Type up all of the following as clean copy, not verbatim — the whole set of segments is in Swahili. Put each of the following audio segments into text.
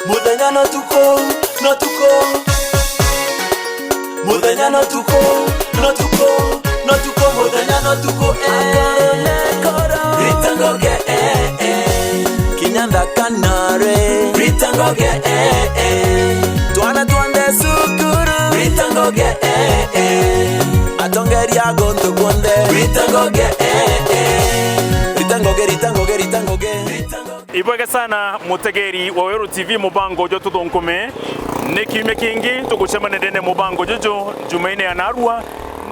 Muthenya no tuko Muthenya no tuko Muthenya no tuko Ritangoge Kinyanda kanare Ritangoge Tuana tuande sukuru Ritangoge Atongeria gonto konde Ritangoge Ritangoge Ibwege sana mutegeri wa Weru TV mubango jo tudonkume nikime kingi tugucemane dene mubango jojo Jumaine ya Narua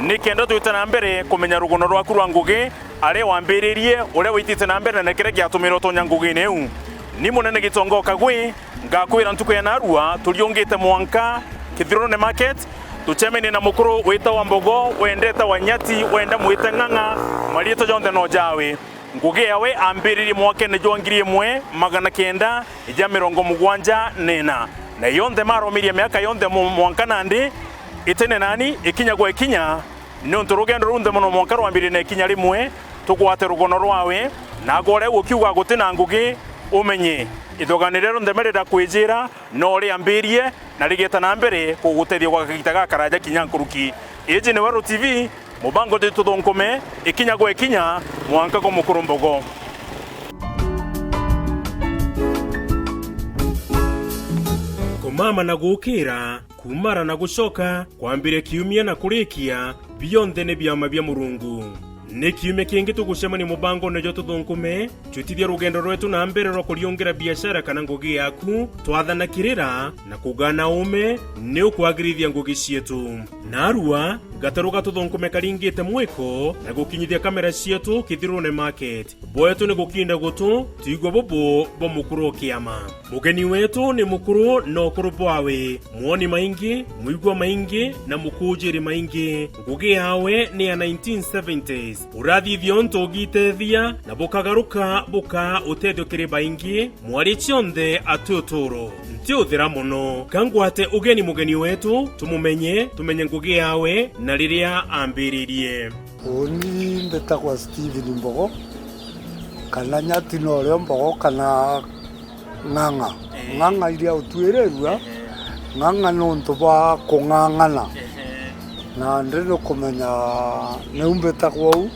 nikenda tuyitana mbere kumenya rugono rwaku rwa ngugi are wambiririe ure witite na mbere na kire gyatumiro to nyangugi neu ni munene gitongoka gwi ngakwira ntuko ya Narua tuliongete mwanka Kithirone market tuchemene na mukuru wita wa mbogo wendeta wanyati wenda muita nganga marito jonde no jawe ngugi yawe ambiriri mwake ne jwangirie mwe magana kenda ija mirongo mugwanja nena na yonde maro miria miaka yonde mwankana ndi itene nani ikinya ikinya no nturugendo runde muno mwankaro ambiriri na ikinya rimwe tugwate rugono rwawe na gore gukiuga gutina ngugi umenye ithoganirero ndemerera kwijira no ri ambirie na rigeta na mbere kugutethia kwa gitaga karaja kinyankuruki eje ne Weru TV mubango de tudonkume ikinya mwanka ko mukuru mbogo kumama na gukira kumara na gushoka kwambire kiumia na kurikia biyonde ne byama bya murungu ne kiume kingi tugucemani mubango nejo tudonkume tutithia rugendo rwetu na mbere ro kuriongera biashara kana ngugi yaku twathanakirira na kugana ume ne ukwagirithia ngugi cietu Narua gataruga tudonkume karingite mwiko na gukinyithia kamera cietu Kithirone market boetu ne gukinda gutu tigo bobo bo mukuru kiama mugeni wetu ni mukuru no kurubwawe muoni maingi muigwa maingi na mukujiri maingi ngugi yawe ni ya 1970s urathi thionto gitethia na bukagaruka buka utedio kiri baingi mwari cionde atuturo ntiuthira muno kangwate ugeni mugeni wetu tumenye ngugi yawe na riria ambiririe Oni mbetagwa Steven Mbogo kana nyati no rio Mbogo kana nganga iria utwirerua nganga no ntoba kungangana na ndre no kumenya ne umbetagwa u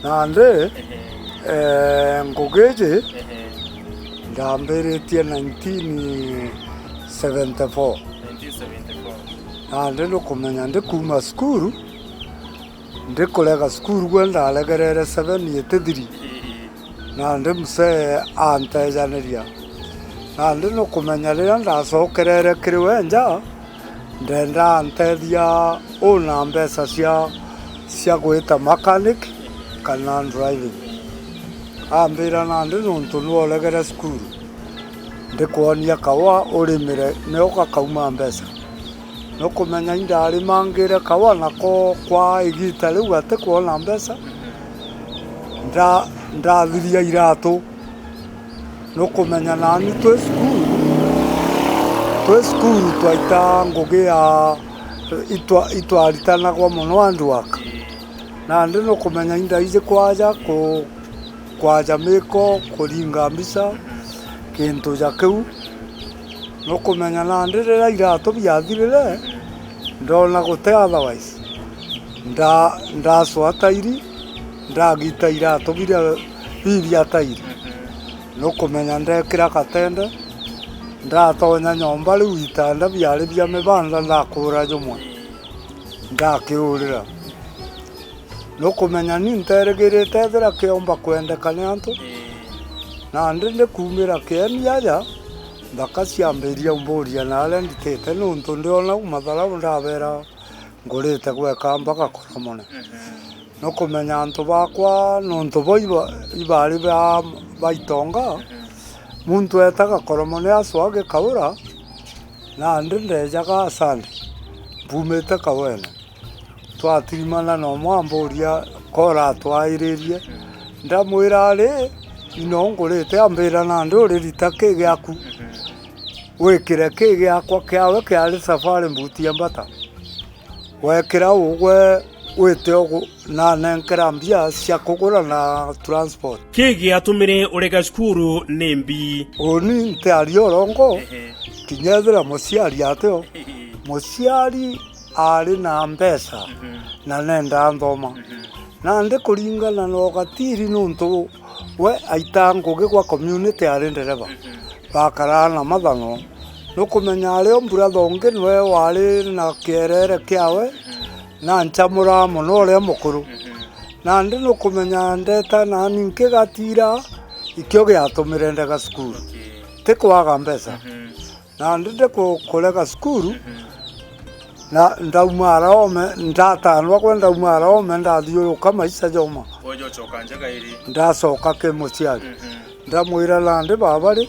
na ndre ngugeje ndambiritie 1974 na ndre no kumenya ndi kuma skuru ndi kulega skuru gwenda alegerere 783 na ndi mse antejaniria na ndi no kumenya riria ndacokerere kiri wenja ndenda antethia una mbeca cia gwita mechanic kana driving ambira na ndi nuntu nuolegere skuru ndi kuonia kawa urimire nioka kauma mbeca no kumenya indari mangire kawa nako kwa igita riu ate kuona mbeca ndathiria iratu no kumenya nani twe skuru twaita ngugi ya itwaritanagwa muno andu aka na ndi no kumenya indaije kwaja miko kuringa mbica kintu ja kiu no kumenya na ndi rira iratu biathirire ndona gute otherwise ndacwa iri ndagita iratu biria tairi no kumenya ndekira katende ndatonya nyomba riu itanda biari bia mibanda ndakura jumwe ndakiurira no kumenya ni nteregirite thira kiomba kwendeka ni antu na ndi kumira kieni aja ndakasiambiria umburia nale nditite nuntu ndiona umathara ndabera ngurite gweka mpaka koromone no kumenya antu bakwa nuntu bo ibari baitonga muntu etaga koromone acwage kaura na ndi ndejaga sande mbumite kawene twatirimana no mwamburia kora twairirie ndamwira ari ino ngurite ambira na ndi uri ritake gyaku wikire kigi akwa kiawe kiari safari mbuti ambata wekira ugwe wite na nenkera mbia cia kugura na transport. Kigi atumire urega cukuru ni mbi. Oni ntiari orongo kinyethira muciari ateo muciari ari na mbeca na nenda nthoma na ndi kuringana na gatiri nuntu we aita ngugi kwa community ari ndereva bakara na mathano nukumenya ari mbura thonge nwe wari na kierere kiawe na nchamura muno uri mukuru na ndi nukumenya ndeta na ninke gatira ikyo giatumire ndega cukuru tikwaga mbeca na ndi kulega cukuru na ndaumara ome ndatanwa kwenda umara ome ndathiuruka maica joma ojo choka njaga iri ndacoka ke muciari ndamwira lande babari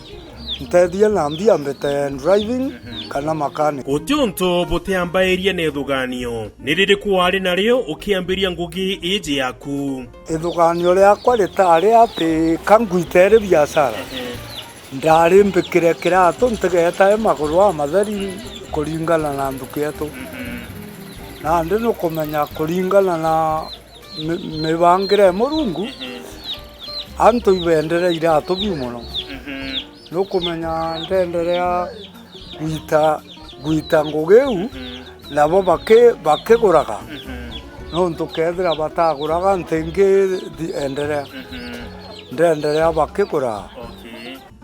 ntethia na mbia mbete driving kana mechanic utuntu buteambairia ne thuganio ni riri kwari nario ukiambiria ngugi iji yaku ithuganio riakwa ritari ati kanguitere biashara ndari mbikire kirato ntegeta maguru wa matheri kuringana na nduki yetu na ndi nukumenya kuringana na mibangire murungu antu ibendere irato bi muno nukumenya ndenderea guita ngugeu nabo bakiguraga nontu kethira bataguraga ntingi ndenderea bakigura.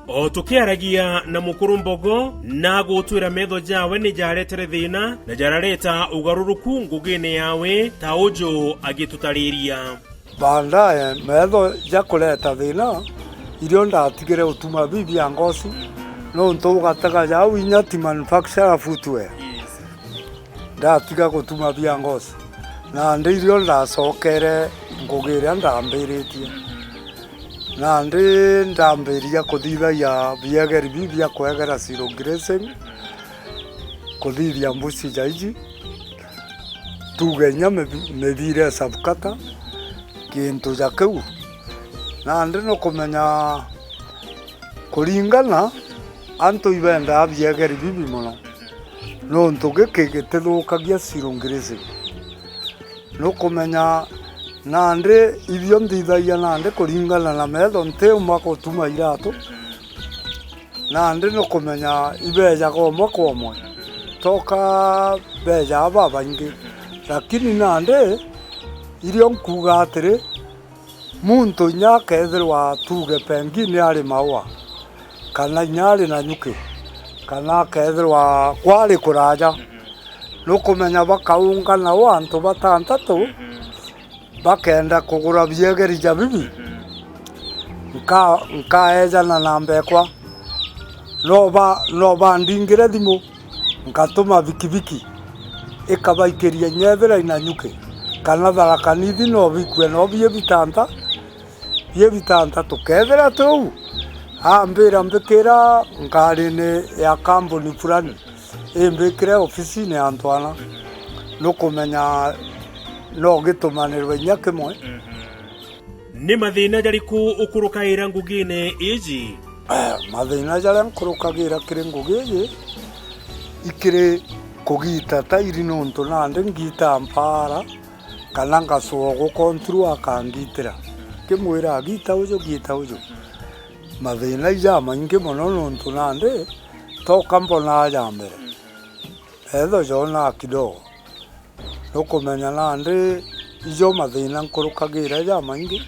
O tukiaragia na mukuru Mbogo na gutwira metho jawe ni jaretere thina na jarareta ugaruruku ngugine yawe ta ujo agitutariria bandaye metho jakureta thina irio ndatigire utuma bibi ya ngosi no ntugataga jau inyati manufacturer footwear ndatiga gutuma bia ngosi na ndirio ndacokere ngugire ndambiritie na ndi ndambiria kuthithagia biageri bibia kwegera zero grazing kuthithia mbuci jaiji tugenya methire sabkata kintu jakeu na ndi no kumenya kuringana antu ibenda biageri bibi muno no ntugikigitithukagia zero grazing no kumenya na ndi ithio nthithagia na ndi kuringana na metho ntiuma gutuma iratu na ndi no kumenya ibeja komwe komwe toka beja babaingi lakini na ndi irio nkuga atiri muntu nyakethirwa tuge pengine ari maua kana nyari na nyuki kana kethirwa kwari kuraja no kumenya bakaungana wa antu batantatu bakenda kugura biegeri ja bibi nkaejana na mbekwa no ndingire thimu nkatuma bikibiki ikabaikiria nyethira ina nyuki kana tharakanithi no bikwe no bie bitanta tukethira tu ambira mbikira nkarine ya kambuni fulani imbikire ofisini ya Antwana no kumenya no gitumanirwe nyakimwe ni mathina jariku ukurukaira ngugine iji mathina jaria nkurukagira kiri ngugiji ikiri kugita tairi nuntu na ndi ngita mpara kana ngacuo gukontru akangitira kimwira agita ujo mathina ija maingi muno nuntu na ndi toka mbona aja mbere etho jona kidogo nukumenya na ndi ijo mathina nkurukagira ja maingi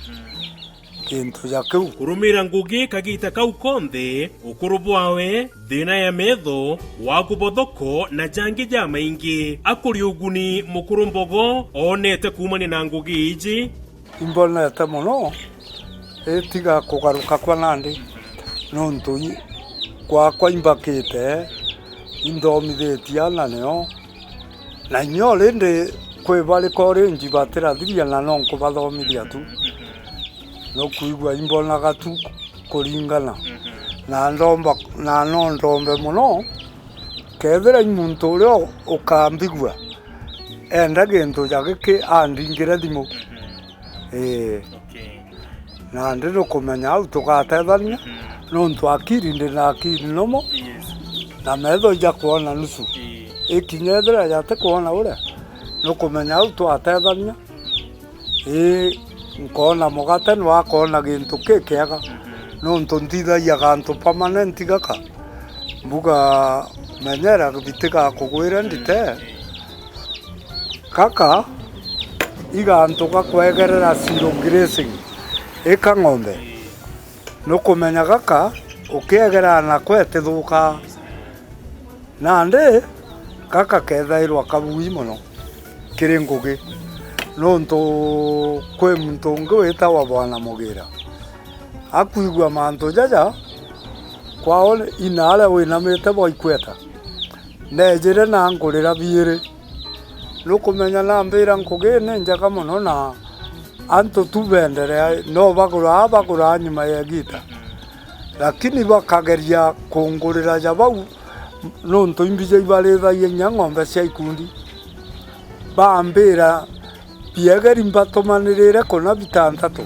kintu jakeu kurumira ngugi kagita kau konthe ukuru bwawe thina ya metho wakubothoko na jangi ja maingi akuri uguni mukuru Mbogo onete kumani na ngugi iji imbonete muno etiga kugaruka kwa nandi nuntu kwa imbakite indomithitia na nio na nyo rindi kwibari kori njibatira thiria na no nkubathomithia tu no kuigua imbonaga tu kuringana na no ndombe muno kethira muntu uria ukambigua enda gintu jagiki andingira thimu na ndi no kumenya au tugatethania nuntu akiri ndi na akiri nomo na metho ja kuona nusu ikinyethira jate kuona uria no kumenya au twatethania nkona mugate nwakona gintu kikiega nontu ntithagia gantu permanent gaka mbuga menyera bitika kugwira ndite kaka igantu gakwegerera zero grazing ika ng'ombe nukumenya gaka ukiegerana nako etithuka nandi gaka kethairwa kabui muno kiri ngugi nontu kwi muntu ungi witagwa Bwana Mugira akuigua mantu jaja kwao inale winamite boikweta nejire na ngurira biiri nukumenya na mbira ngugi ni njega muno na antu tu bendere no bagura nyuma ya gita lakini bakageria kungurira jabau nontu imbije ibarithagia nya ng'ombe cia ikundi bambira biegeri mbatumanirire kuna bitantatu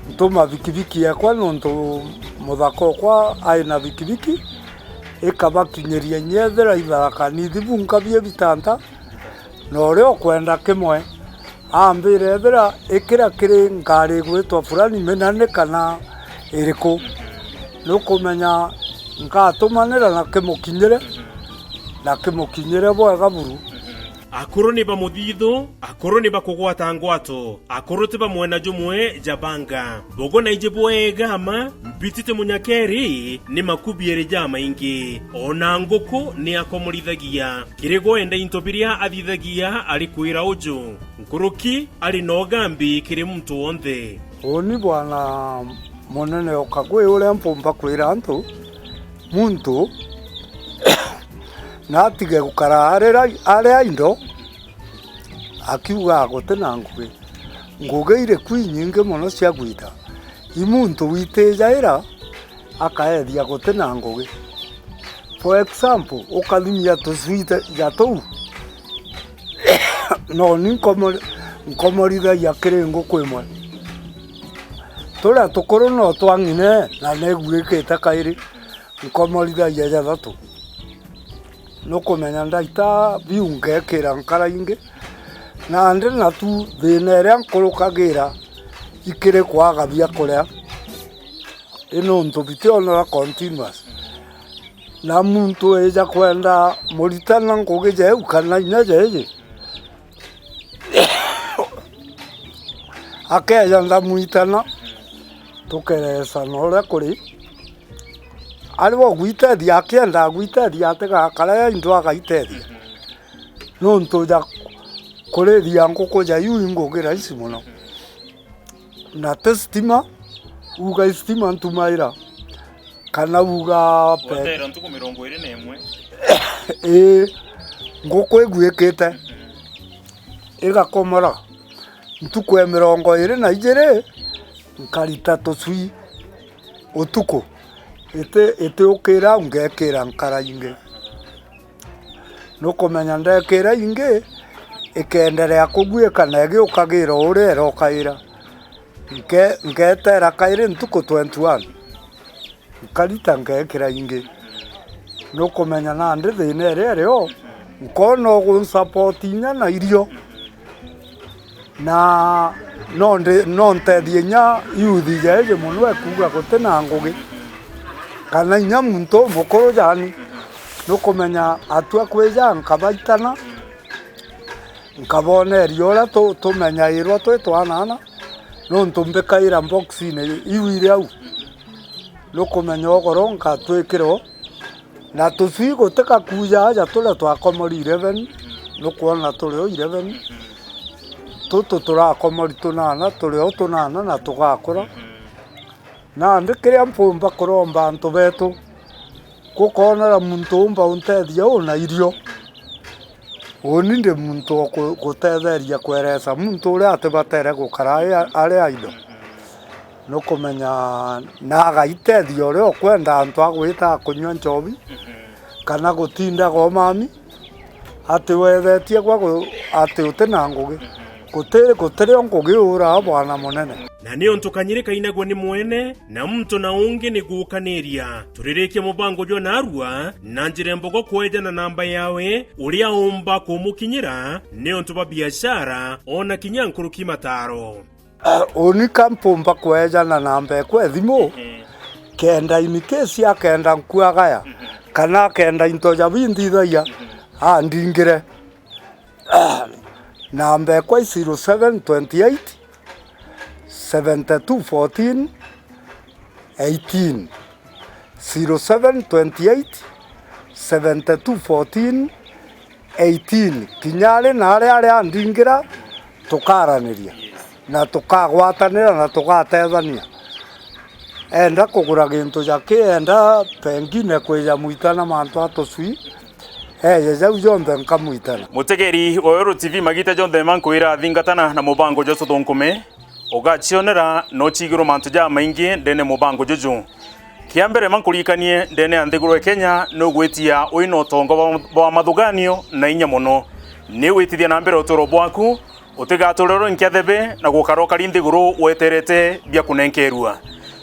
ntuma bikibiki yakwa nontu muthako kwa aina bikibiki ikabakinyeria nyethera ithaka nithibunka bie bitanta no rio kwenda kimwe ambire ethera ikira kiri ngari gwitwa fulani menane kana iriku nukumenya ngatumanira na kimukinyire bwega buru akuru ni bamuthithu akuru ni bakugwata ngwato akuru ti bamwena jumwe jabanga bogo na ije bwegama mpitite munyakeri ni makubiere jama ingi ona nguku ni akomurithagia kirigo enda intobiria athithagia ari kwira uju nkuruki ari no gambi kiri muntu wonthe oni bwana monene okagwe ule mpomba kwira antu muntu natige gukara aria indo akiuga gutena ngugi ire kwi nyingi muno cia gwita imuntu witejaira akaethia gutena ngugi for example ukathimia tusuite jatou no ni nkomorithagia kiringu kwimwe turia tukuru no twang'ine na negwikite kairi nkomorithagia jathatu nukumenya ndaita biungekira nkara ingi na ndi na tu thina iria nkurukagira ikiri kwaga bia kuria ino ntubitionera continuous na muntu eja kwenda muritana ngugi jeu kana inya jeje akeja ndamuitana tukeresa noria kuri ariwo gwitethia akienda gwitethia atega kara indo agaitethia nontu ja kurithia nguku ja yu ngugira ici muno na testima uga stima ntumaira kana uga Gotero ntuku 21 nguku igwikite igakomora ntuku 22 nkarita tucui utuku ite ukira ungekira nkara ingi nukumenya ndekira ingi ikenderea kugwika na igiukagira uria irokaira nketera kairi ntuku 21 nkarita ngekira ingi nukumenya na ndi thina iria rio nkona gunsupport inya na irio na no ntethie nya yuthi jeje muno ekuga gutena ngugi kana inya muntu mukuru jani nukumenya atua kwija nkabaitana nkaboneria uria tumenyairwo twi twanana nontu mbikaira boxine iwire au nukumenya ogoro nkatwikirwo na tucui gutika kuja aja turia twakomori 11 nukuona turio 11 tutu turakomori tunana turio tunana na tugakura na ndikiria mpumba kuromba antu betu gukonera muntu umba untethia una irio oni ndi muntu gutetheria kweresa muntu uria atibatere gukara aria indo nukumenya na agaitethia uria ukwenda antu agwita kunywa njobi kana gutinda go mami ati wethetie kwa ati utena ngugi gutiri ngugiura bwana munene. Na niyo ntukanyirika inagwa ni mwene na mtu na ungi ni guukaniria turirike mubango jo narua na njire mbogo kweja na namba yawe uria umba kumukinyira niyo ntuba biashara ona kinyankuru kimataro. Uni kampumba kweja na namba kwe thimu kenda imikesi akenda nkuagaya kana kenda intoja bindithia ndingire namba kwa 0728 7214 18 0728 7214 18 kinyale na aria ndingira tukaraniria na tukagwatanira na tugatethania enda kugura gintu jake enda pengine kweja muitana mantu atosui jau jonthe nkamuitana. Mutegeri wa Oyoro TV magita jonthe mankwira thingatana na mubango jo tuthunkume ugachionera no chigiro mantu ja maingi ndene mubango juju kiambere mankurikanie ndene anthigurwe Kenya no gwetia uino tongo wa mathuganio na inya muno ni witithia na mbere uturo bwaku utigatorero nkiathebe na gukaroka rinthiguru weterete bia kunenkerua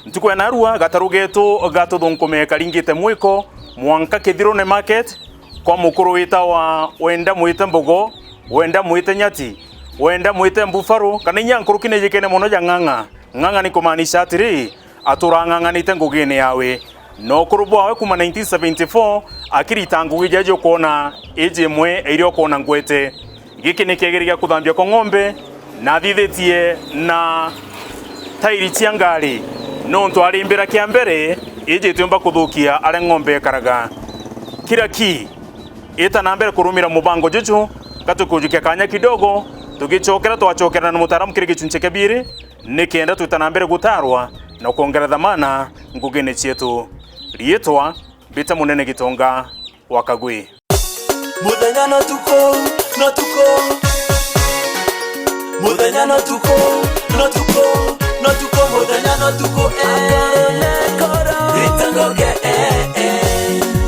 ntuko na rua gatarugeto gatuthunkume karingite mwiko mwanka Kithirone market kwa mukuru wita wa wenda muite mbogo wenda muite nyati wenda muite mbufaro kana nyankuru kinejekene muno ng'ang'a ni kumaanisha atiri aturang'ang'anite ngugine yawe no kurubwa we kuma 1974 akirita ngugi jajo kuona eje mwe irio kuona ngwete giki ni kigeria kuthambia kwa ng'ombe na thithetie na tairi cia ngari no ntwari mbira kia mbere eje tumba kuthukia ale ng'ombe karaga kira ki ita na mbere kurumira mubango juju gatukujukia kanya kidogo tugichokera twachokera na mutaramu kiri gicunche kebiri nikienda tutana mbere gutarwa na kuongera dhamana ngugene chietu rietwa bita munene Gitonga wa Kagwe. Muthenya no tuko muthenya no tuko muthenya no tuko Ritangoge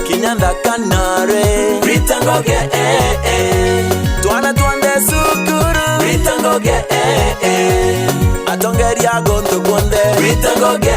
kinyanda kanare Ritangoge twana twande sukuru Ritangoge atongeria gonto kwonde Ritangoge